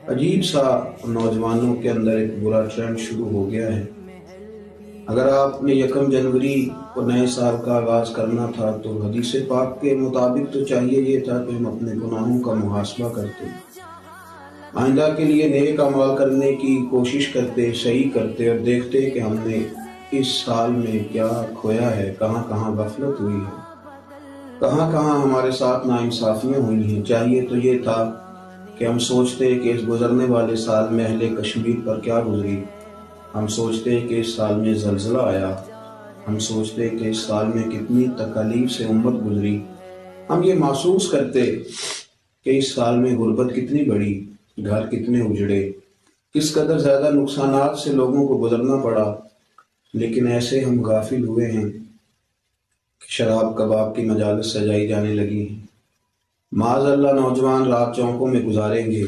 عجیب سا نوجوانوں کے اندر ایک برا ٹرینڈ شروع ہو گیا ہے۔ اگر آپ نے یکم جنوری کو نئے سال کا آغاز کرنا تھا تو حدیث پاک کے مطابق تو چاہیے یہ تھا کہ ہم اپنے گناہوں کا محاسبہ کرتے، آئندہ کے لیے نیک اعمال کرنے کی کوشش کرتے، صحیح کرتے اور دیکھتے کہ ہم نے اس سال میں کیا کھویا ہے، کہاں کہاں غفلت ہوئی ہے، کہاں کہاں ہمارے ساتھ ناانصافیاں ہوئی ہیں۔ چاہیے تو یہ تھا کہ ہم سوچتے کہ اس گزرنے والے سال میں اہل کشمیر پر کیا گزری، ہم سوچتے کہ اس سال میں زلزلہ آیا، ہم سوچتے کہ اس سال میں کتنی تکالیف سے امت گزری، ہم یہ محسوس کرتے کہ اس سال میں غربت کتنی بڑی، گھر کتنے اجڑے، کس قدر زیادہ نقصانات سے لوگوں کو گزرنا پڑا۔ لیکن ایسے ہم غافل ہوئے ہیں کہ شراب کباب کی مجالس سجائی جانے لگی ہیں، معاذ اللہ نوجوان رات چوکوں میں گزاریں گے،